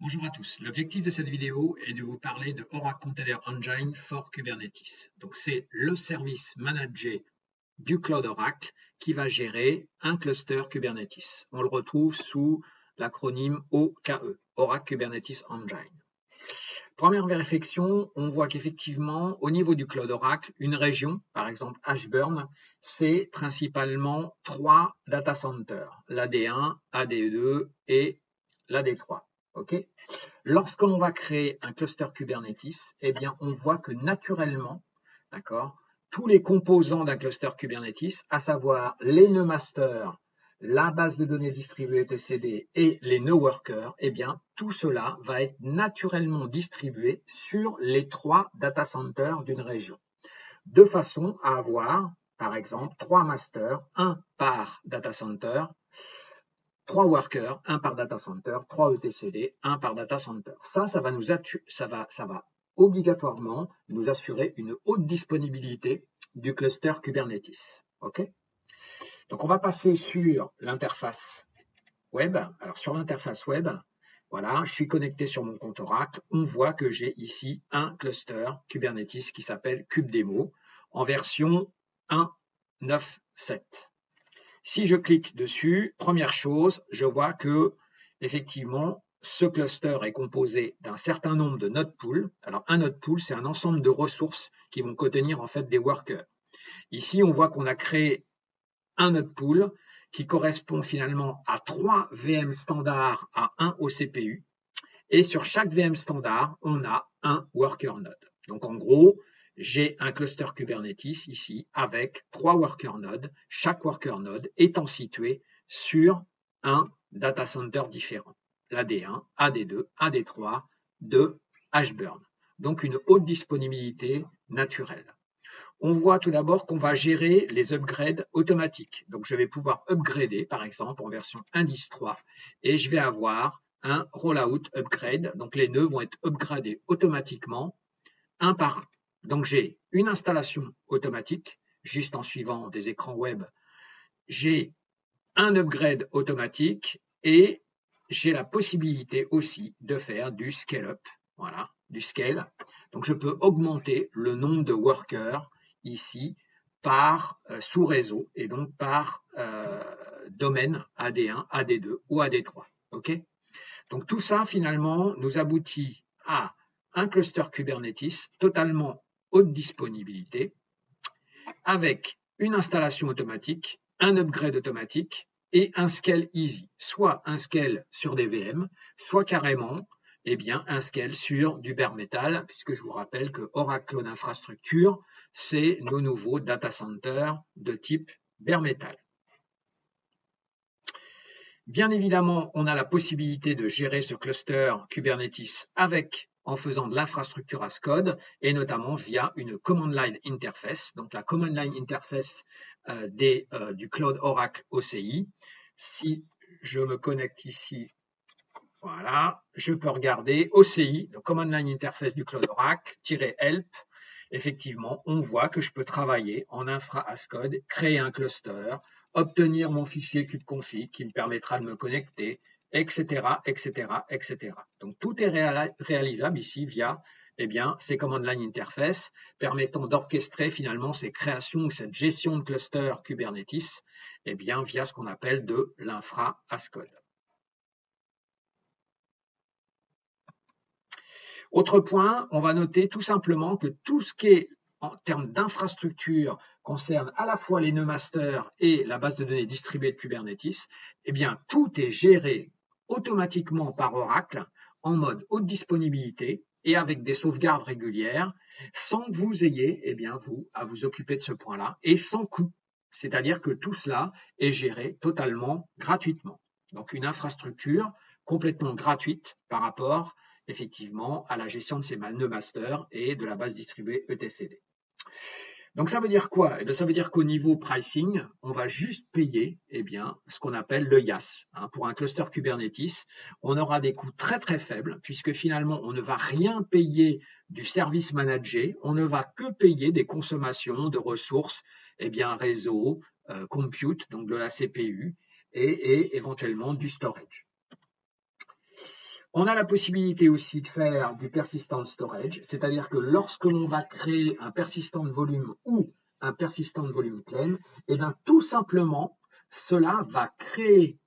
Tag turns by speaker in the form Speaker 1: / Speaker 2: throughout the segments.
Speaker 1: Bonjour à tous. L'objectif de cette vidéo est de vous parler de Oracle Container Engine for Kubernetes. Donc, c'est le service managé du Cloud Oracle qui va gérer un cluster Kubernetes. On le retrouve sous l'acronyme OKE, Oracle Kubernetes Engine. Première réflexion, on voit qu'effectivement, au niveau du Cloud Oracle, une région, par exemple Ashburn, c'est principalement 3 data centers, l'AD1, AD2 et l'AD3. Okay. Lorsque l'on va créer un cluster Kubernetes, eh bien, on voit que naturellement, d'accord, tous les composants d'un cluster Kubernetes, à savoir les nœuds master, la base de données distribuée etcd et les nœuds workers, eh bien, tout cela va être naturellement distribué sur les 3 data centers d'une région, de façon à avoir, par exemple, 3 masters, 1 par data center, 3 workers, 1 par data center, 3 etcd, 1 par data center. Ça va obligatoirement nous assurer une haute disponibilité du cluster Kubernetes. OK? Donc, on va passer sur l'interface web. Alors, sur l'interface web, voilà, je suis connecté sur mon compte Oracle. On voit que j'ai ici un cluster Kubernetes qui s'appelle KubeDemo en version 1.9.7. Si je clique dessus, première chose, je vois que effectivement, ce cluster est composé d'un certain nombre de node pools. Alors, un node pool, c'est un ensemble de ressources qui vont contenir en fait des workers. Ici, on voit qu'on a créé un node pool qui correspond finalement à 3 VM standards à 1 au CPU. Et sur chaque VM standard, on a un worker node. Donc, en gros, j'ai un cluster Kubernetes ici avec 3 worker nodes, chaque worker node étant situé sur un data center différent. L'AD1, AD2, AD3 de Ashburn. Donc une haute disponibilité naturelle. On voit tout d'abord qu'on va gérer les upgrades automatiques. Donc je vais pouvoir upgrader par exemple en version 1.10.3 et je vais avoir un rollout upgrade. Donc les nœuds vont être upgradés automatiquement un par un. Donc, j'ai une installation automatique, juste en suivant des écrans web. J'ai un upgrade automatique et j'ai la possibilité aussi de faire du scale-up, voilà, du scale. Donc, je peux augmenter le nombre de workers ici par sous-réseau et donc par domaine AD1, AD2 ou AD3. OK ? Donc, tout ça, finalement, nous aboutit à un cluster Kubernetes totalement haute disponibilité avec une installation automatique, un upgrade automatique et un scale easy, soit un scale sur des VM, soit carrément un scale sur du bare metal, puisque je vous rappelle que Oracle Cloud Infrastructure, c'est nos nouveaux data centers de type bare metal. Bien évidemment, on a la possibilité de gérer ce cluster Kubernetes en faisant de l'infrastructure as code et notamment via une command line interface. Donc la command line interface du Cloud Oracle OCI. Si je me connecte ici, voilà, je peux regarder OCI, donc command line interface du Cloud Oracle-help. Effectivement, on voit que je peux travailler en infra as code, créer un cluster, obtenir mon fichier kubeconfig qui me permettra de me connecter, etc., etc., etc. Donc, tout est réalisable ici via ces command line interface permettant d'orchestrer finalement ces créations ou cette gestion de cluster Kubernetes via ce qu'on appelle de l'infra as code. Autre point, on va noter tout simplement que tout ce qui est en termes d'infrastructure concerne à la fois les nœuds master et la base de données distribuée de Kubernetes, tout est géré automatiquement par Oracle en mode haute disponibilité et avec des sauvegardes régulières sans que vous ayez à vous occuper de ce point-là et sans coût. C'est-à-dire que tout cela est géré totalement gratuitement. Donc une infrastructure complètement gratuite par rapport effectivement à la gestion de ces nœuds master et de la base distribuée etcd. Donc ça veut dire quoi? Ça veut dire qu'au niveau pricing, on va juste payer ce qu'on appelle le IaaS. Pour un cluster Kubernetes, on aura des coûts très très faibles puisque finalement on ne va rien payer du service managé, on ne va que payer des consommations de ressources, réseau, compute, donc de la CPU et éventuellement du storage. On a la possibilité aussi de faire du persistent storage, c'est-à-dire que lorsque l'on va créer un persistent volume ou un persistent volume claim, et bien tout simplement, cela va créer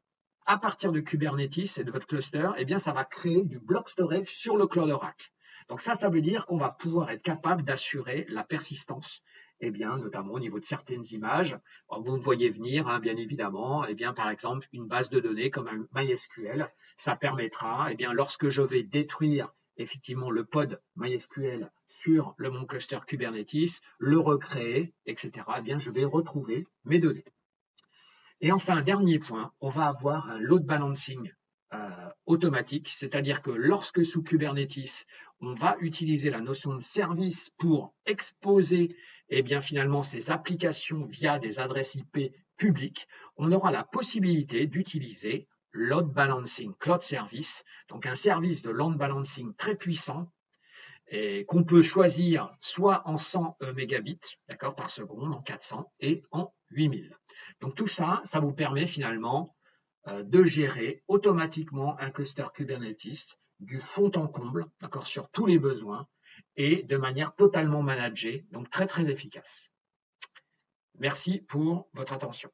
Speaker 1: à partir de Kubernetes et de votre cluster, eh bien, ça va créer du block storage sur le Cloud Oracle. Donc ça veut dire qu'on va pouvoir être capable d'assurer la persistance, eh bien, notamment au niveau de certaines images. Alors, vous me voyez venir, hein, bien évidemment, eh bien, par exemple, une base de données comme un MySQL, ça permettra, eh bien, lorsque je vais détruire effectivement le pod MySQL sur mon cluster Kubernetes, le recréer, etc., eh bien, je vais retrouver mes données. Et enfin, dernier point, on va avoir un load balancing automatique, c'est-à-dire que lorsque sous Kubernetes, on va utiliser la notion de service pour exposer eh bien, finalement ces applications via des adresses IP publiques, on aura la possibilité d'utiliser load balancing cloud service, donc un service de load balancing très puissant et qu'on peut choisir soit en 100 mégabits par seconde, en 400 et en 8000. Donc tout ça, ça vous permet finalement de gérer automatiquement un cluster Kubernetes du fond en comble, sur tous les besoins et de manière totalement managée, donc très très efficace. Merci pour votre attention.